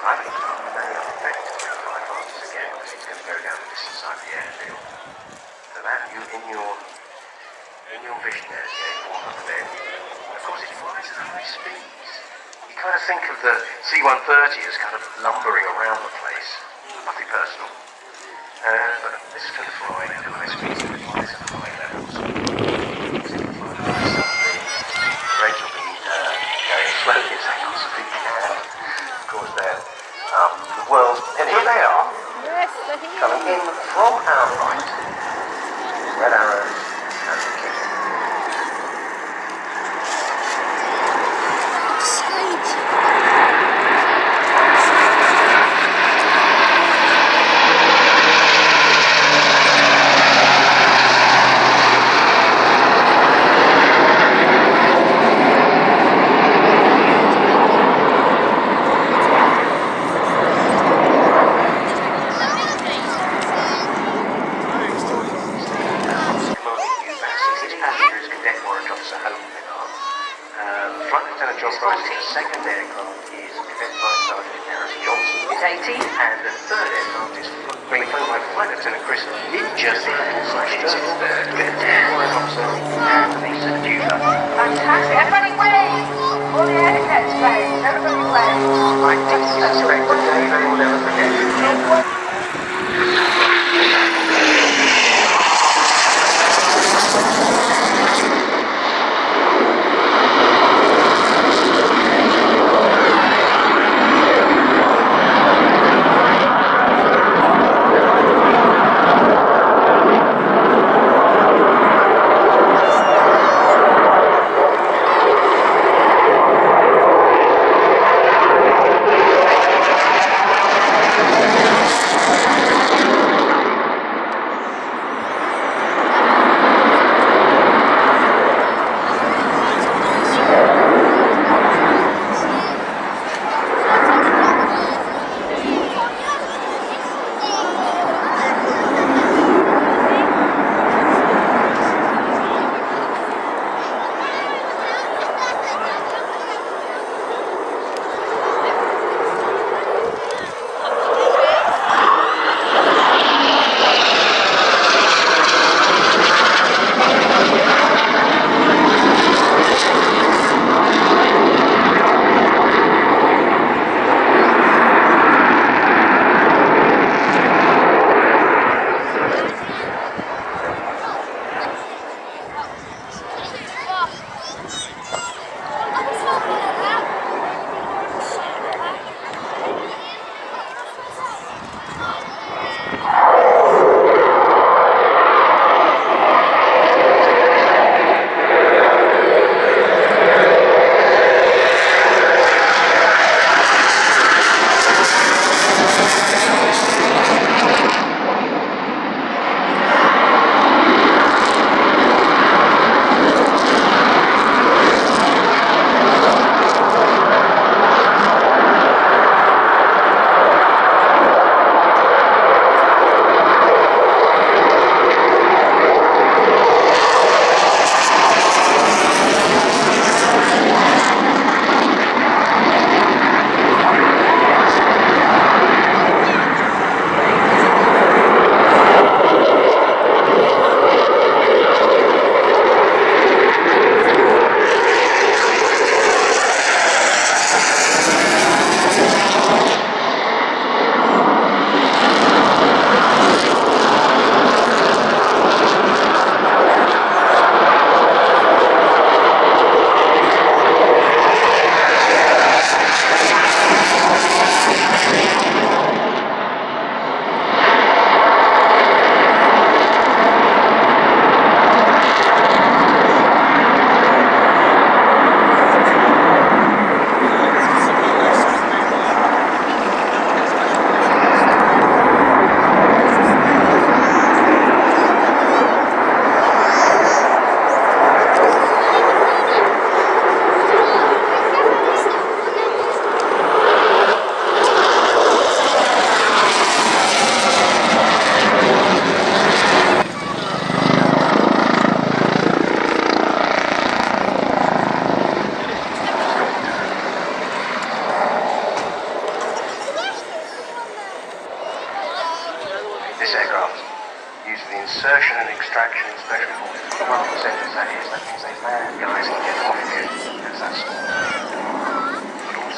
I think very uneffective to fly fastest again because he's going to go down the distance side of the airfield. So that in your vision there is getting warm up there. Of course, it flies at high speeds. You kind of think of the C-130 as kind of lumbering around the place. Nothing personal. But this is going to fly at high speeds and it flies at high levels. Brakes will be going slowly as they possibly can. Of course, they're the world. And here they are. Yes, they're here. Coming in from our right. Red arrows and the king. Second aircraft is Cadet Flight Sergeant Harris Johnson. It's 80. And the third aircraft is being flown by Flight Lieutenant Chris Ninja It's third with Flight Officer and the Subduer. Fantastic. Everybody wave! All the air cadets wave. Everybody wave. I did suspect the day they will never forget.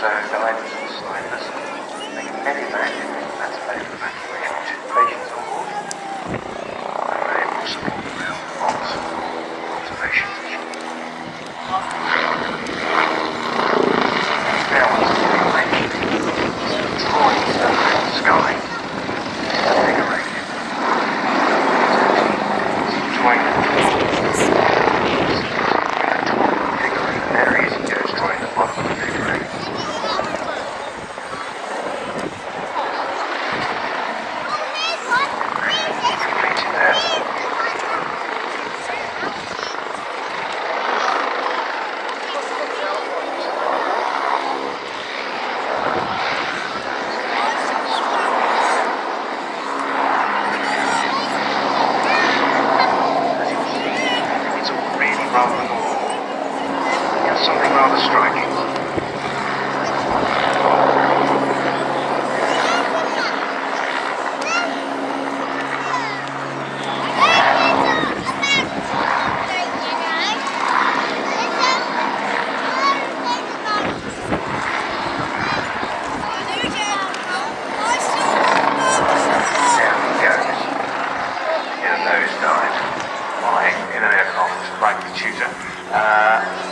also divers and snipers. They can medevac, that's a mode of evacuation, which is patients on board. They will support around lots of observation sessions. Now onto the animation. Drawing stuff in the sky. Decorated. Drawing there he is, he goes drawing the bottom of the figurine. Completed there. It's all really rather normal. Something rather striking.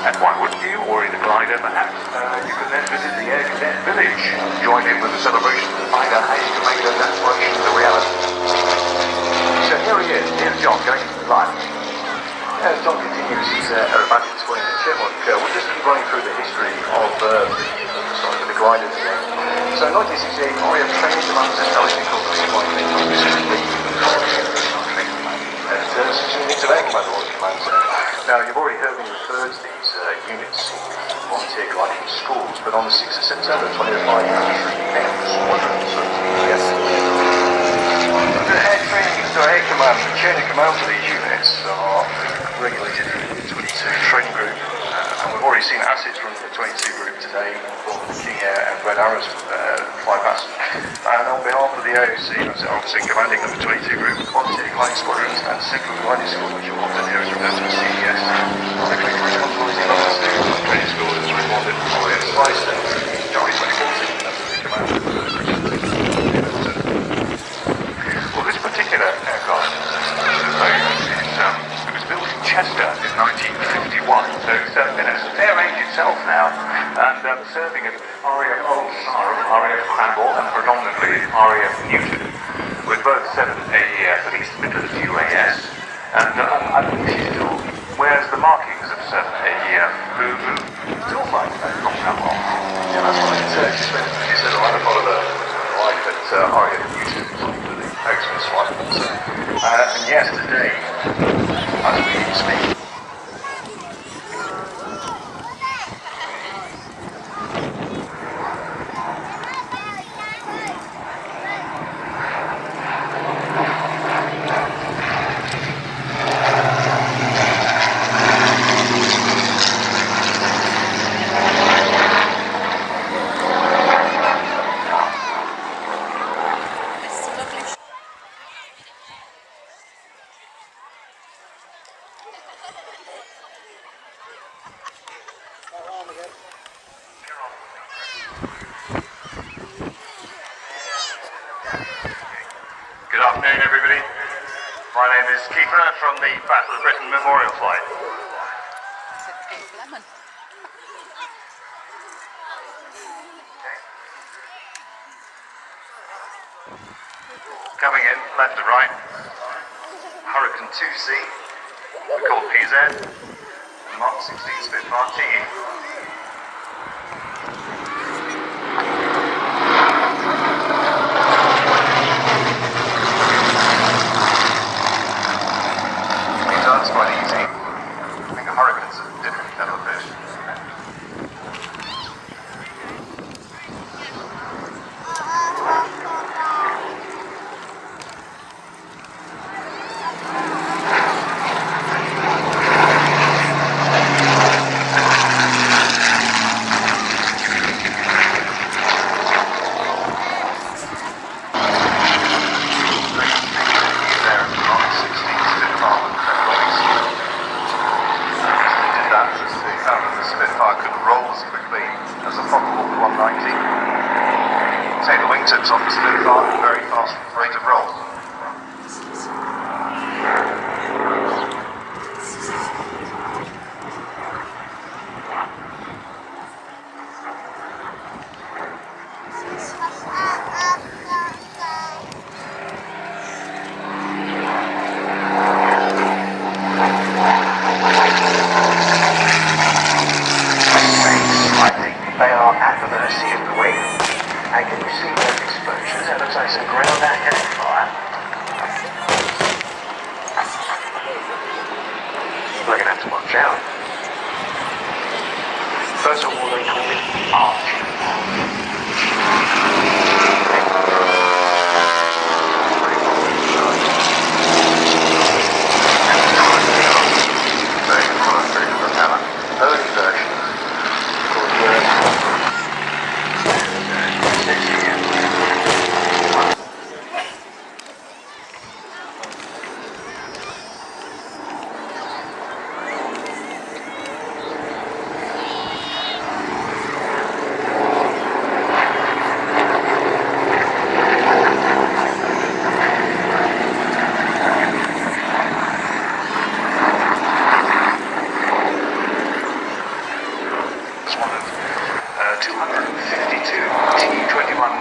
And why wouldn't you, or in a glider perhaps, you can then visit the Air Cadet Village. Join in with the celebration and find out how you can make those aspirations a reality. So here he is, here's John going live. As John continues his aerobatic display in the Chipmunk, we'll just keep running through the history of the gliders again. So in 1968, RAF Training Command was established in Coventry by the units of Air Command Launch Command. Now, you've already heard me refer to these units volunteer gliding schools, but on the 6th of September 2005, Air training into Air Command, the chain of command for these units are regulated in the 22 training group, and we've already seen assets from the 22 group today, both the King Air and Red Arrows fly past. And on behalf of the AOC, as obviously commanding number 22 group, volunteer gliding squadrons and second gliding school, which you'll often hear as referred to as CDS. The collective responsibility of the students and training school is reported to RAF Cosford Air, Charlie 24, that's the commander of the Well, this particular aircraft, it was built in Chester in 1951, so it's been a fair age itself now, and serving at RAF Old Sarum, RAF Cranborne, and predominantly RAF Newton, with both 7 AEF and East Midlands UAS, and I believe she still wears the markings of 7 AEF, who still flies not that long. Yeah, that's what she spent a lot of her life at RAF Newton, for the Oxford flight. And yes, today, as we speak, Good afternoon, everybody. My name is Keeper from the Battle of Britain Memorial Flight. Coming in, left to right, Hurricane 2C, we call PZ, and Mark 16 Spitfire TE. It's quite easy. I think a Hurricane's a different kettle of fish. 190. Take the wingtips off, it's a very fast rate of roll. They are at the mercy of the wind. And can you see those explosions? That looks like some ground academic fire. We're going to have to watch out. First of all, they call it arching. Early version.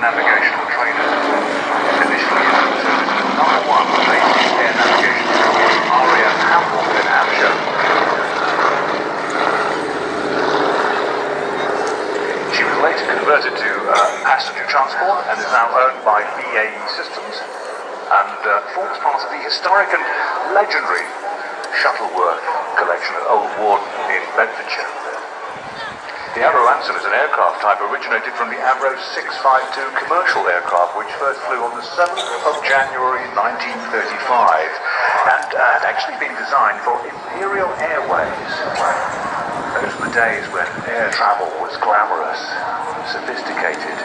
Navigational trainer, initially service as number 1 basic air navigation course, RAF Cosford in Hampshire. She was later converted to passenger transport and is now owned by BAE Systems and forms part of the historic and legendary Shuttleworth collection at Old Warden in Bedfordshire. The Avro Ansel is an aircraft type originated from the Avro 652 commercial aircraft, which first flew on the 7th of January 1935 and had actually been designed for Imperial Airways. Those were days when air travel was glamorous, sophisticated.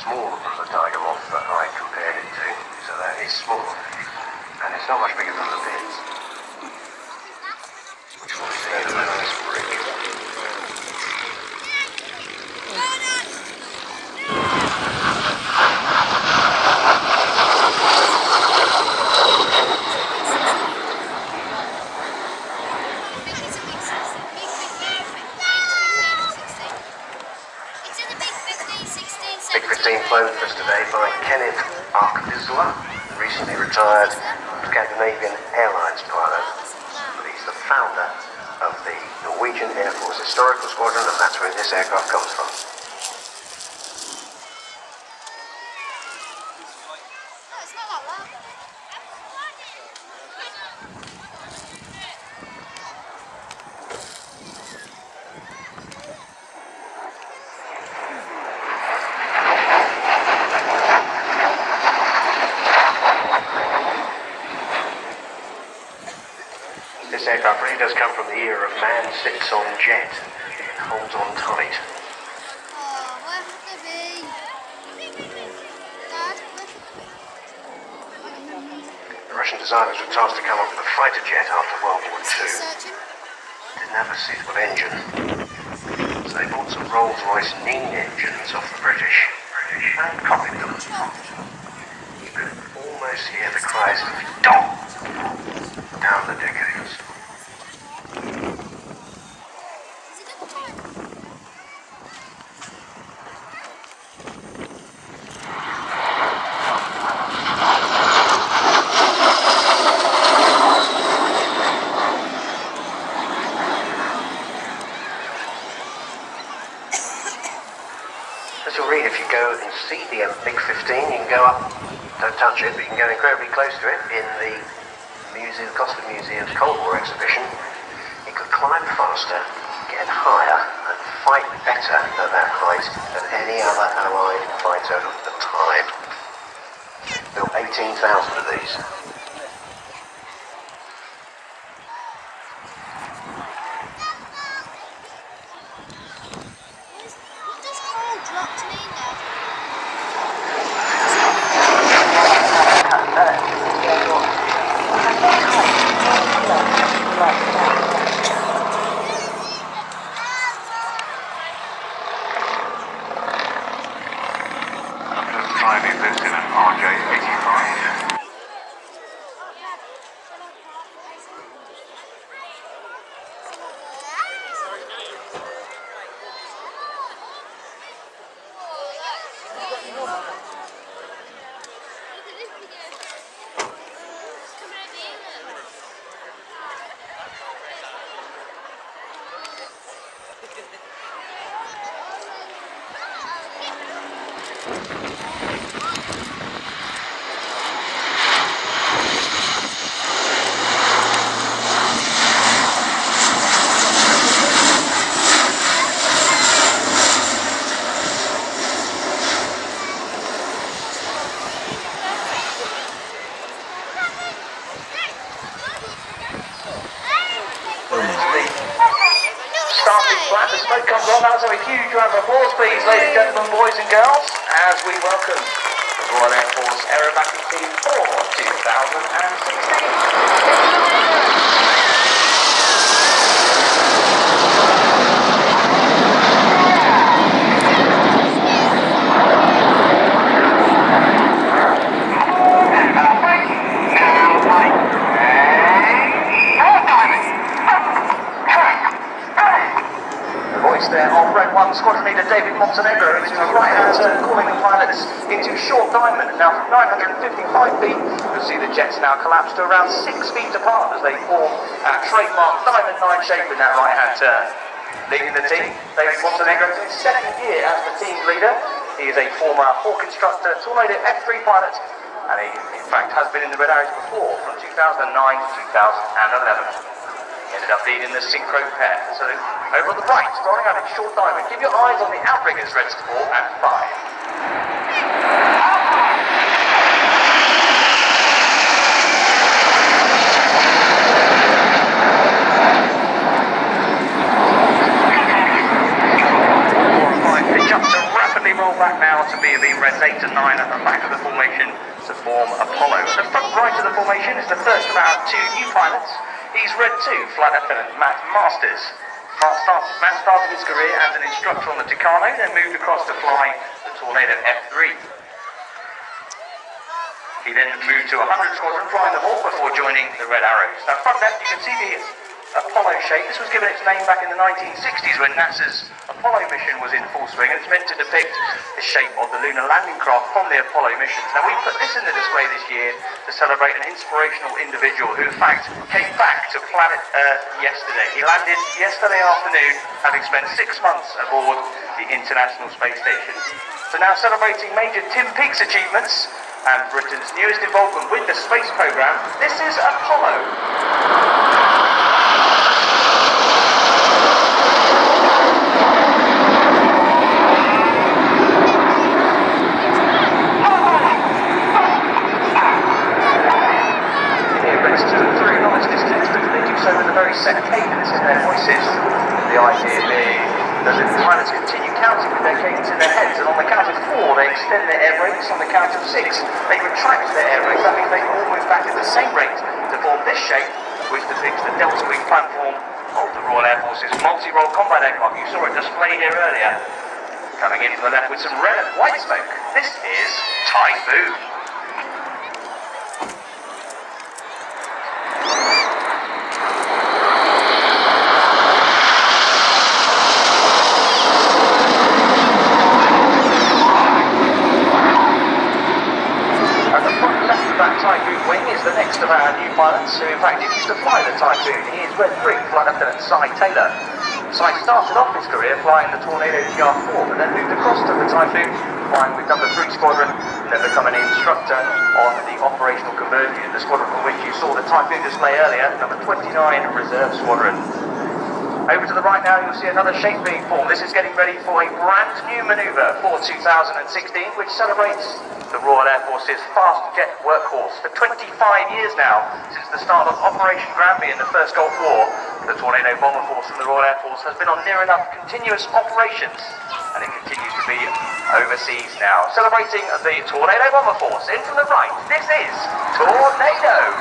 Smaller than the Tiger Moth that I compared it to, so that is small, and it's not much bigger than the Pins, which we'll see in a moment. Big 15 flown for us today by Kenneth Arkvisla, recently retired Scandinavian Airlines pilot. But he's the founder of the Norwegian Air Force Historical Squadron, and that's where this aircraft comes from. This aircraft really does come from the era of man sits on jet and holds on tight. The Russian designers were tasked to come up with a fighter jet after World War II. Didn't have a suitable engine, so they bought some Rolls-Royce Ning engines off the British and copied them. You could almost hear the cries of "Dom!" down the decades. As you'll read, if you go and see the Big 15, you can go up, don't touch it, but you can go incredibly close to it in the museum, Cosford Museum's Cold War exhibition. You could climb faster, get higher, and fight better at that height than any other Allied fighter of the time. Built 18,000 of these. Driving this in an RJ85. Starting flat, the smoke comes on. Now let's have a huge round of applause, please, ladies and gentlemen, boys and girls, as we welcome the Royal Air Force Aerobatic Team for 2016. There on Red 1, Squadron Leader David Montenegro into a right-hand turn, calling the pilots into short diamond. Now from 955 feet, you'll see the jets now collapse to around 6 feet apart as they form a trademark diamond 9 shape in that right-hand turn. Leading the team, David Montenegro is his second year as the team leader. He is a former Hawk instructor, Tornado F3 pilot, and he in fact has been in the Red Arrows before, from 2009 to 2011. Ended up leading the synchro pair. So over on the right, rolling out in short diamond. Keep your eyes on the outriggers, ready to 4 and 5. They jump to rapidly roll back now to be Reds 8 and 9 at the back of the formation to form Apollo. At the front right of the formation is the first of our 2 new pilots. He's Red 2, Flight Lieutenant Matt Masters. Matt started his career as an instructor on the Tucano, then moved across to fly the Tornado F3. He then moved to 100 Squadron, flying the Hawk before joining the Red Arrows. Now front left, you can see the Apollo shape. This was given its name back in the 1960s when NASA's Apollo mission was in full swing, and it's meant to depict the shape of the lunar landing craft from the Apollo missions. Now we put this in the display this year to celebrate an inspirational individual who in fact came back to planet Earth yesterday. He landed yesterday afternoon, having spent 6 months aboard the International Space Station. So now celebrating Major Tim Peake's achievements and Britain's newest involvement with the space program, this is Apollo. Set cadence in their voices. The idea being that the pilots continue counting with their cadence in their heads, and on the count of 4 they extend their air brakes, on the count of 6 they retract their air brakes. That means they all move back at the same rate to form this shape, which depicts the Delta Wing platform of the Royal Air Force's multi-role combat aircraft. You saw it displayed here earlier. Coming in from the left with some red and white smoke, this is Typhoon. who in fact used to fly the Typhoon. He is Red 3, Flight Lieutenant Cy Taylor. Cy started off his career flying the Tornado GR4, but then moved across to the Typhoon, flying with number 3 Squadron, then becoming an instructor on the operational conversion unit, the squadron from which you saw the Typhoon display earlier, number 29 Reserve Squadron. Over to the right now, you'll see another shape being formed. This is getting ready for a brand new manoeuvre for 2016, which celebrates the Royal Air Force's fast jet workhorse. For 25 years now, since the start of Operation Granby in the First Gulf War, the Tornado Bomber Force from the Royal Air Force has been on near enough continuous operations, and it continues to be overseas now. Celebrating the Tornado Bomber Force. In from the right, this is Tornado.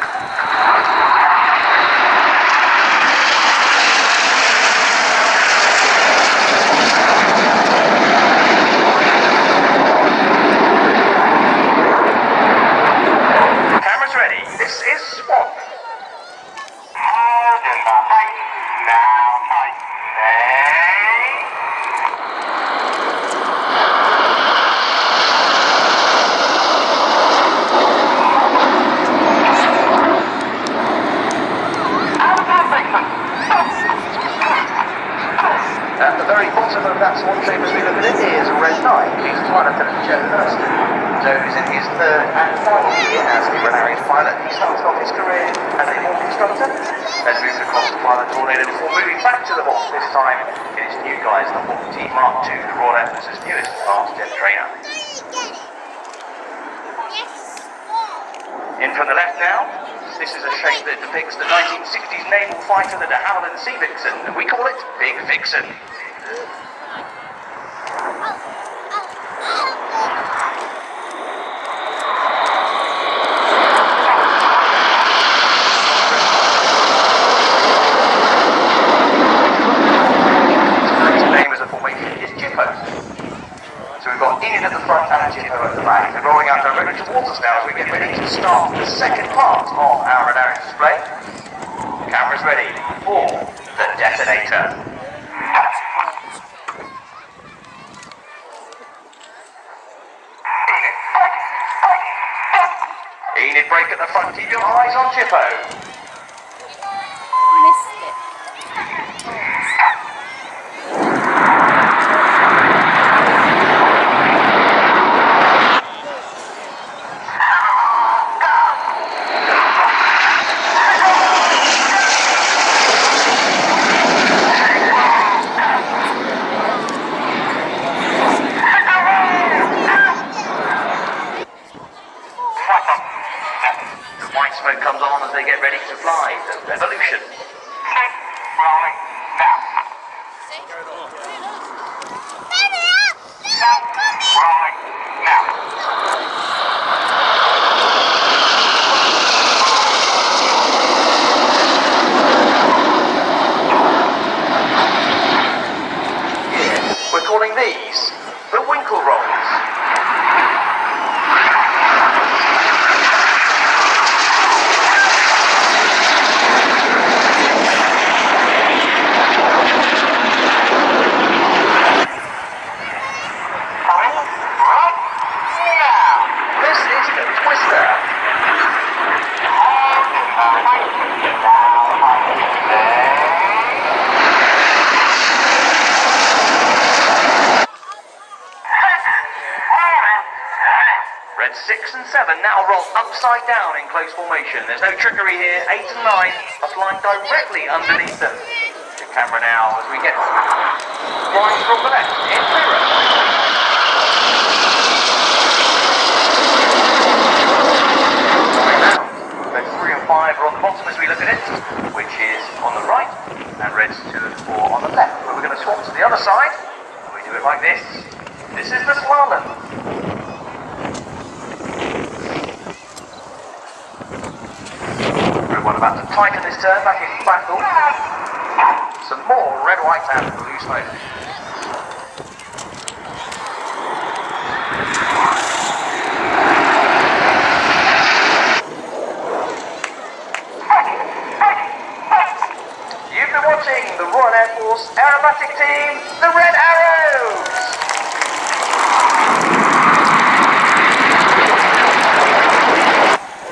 At the very bottom of that swan shape as we look at it is Red 9. He's Flight Lieutenant Jeff Thurston. Joe is in his third and final year as a renowned pilot. He started off his career as a hawk instructor, then moved across to fly the Tornado before moving back to the Hawk, this time in his new guise, the Hawk T Mark II, the Royal Air Force's newest fast jet trainer. In from the left now, this is a shape that depicts the 1960s naval fighter, the de Havilland Sea Vixen, and we call it Big Vixen. At the front and Jimbo at the back, and rolling out directly towards us now as we get ready to start the second part of our announced display. Cameras ready for the detonator. Enid brake at the front, keep your eyes on Jippo. Missed it. Smoke comes on as they get ready to fly the Revolution. Rolling now. Rolling now. Yeah, we're calling these the Winkle Rolls. Red 6 and 7 now roll upside down in close formation. There's no trickery here. 8 and 9 are flying directly underneath them. The camera now as we get flying from the left in mirror. Red 3 and 5 are on the bottom as we look at it, which is on the right, and Reds 2 and 4 on the left. But we're going to swap to the other side, and we do it like this. This is the slalom. We're about to tighten this turn back in battle. Some more red, white and blue smoke. You've been watching the Royal Air Force Aerobatic Team, the Red Arrows!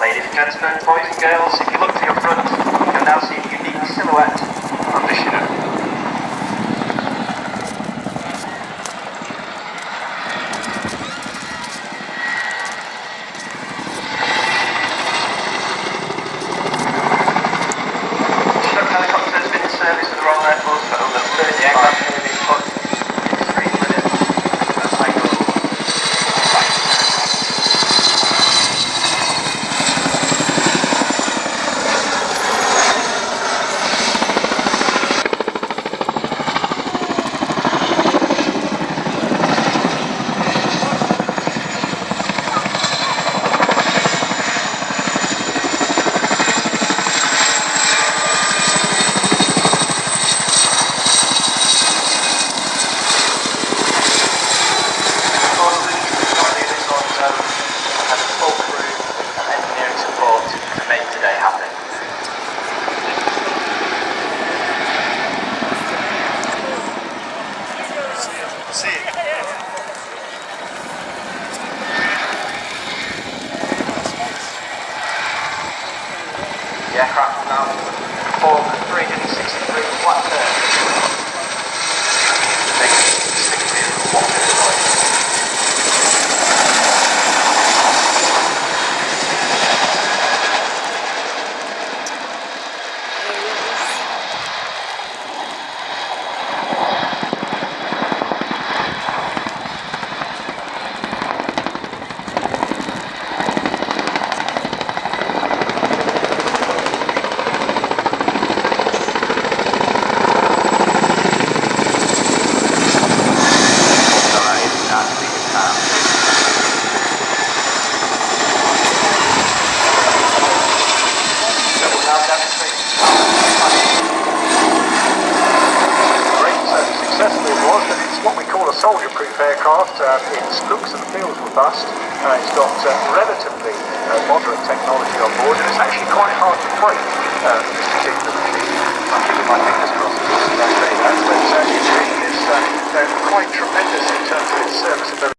Ladies and gentlemen, boys and girls, if you look to your front, you can now see a unique silhouette under Chinook. Chinook helicopter has been in service with the Royal Air Force for over 35 years. The aircraft will now perform a 360-degree flat turn. Making it distinctly as a walk noise. What we call a soldier-proof aircraft. Its looks and feels robust. It's got relatively moderate technology on board, and it's actually quite hard to break this particular machine. I'm keeping my fingers crossed that but it really is quite tremendous in terms of its serviceability.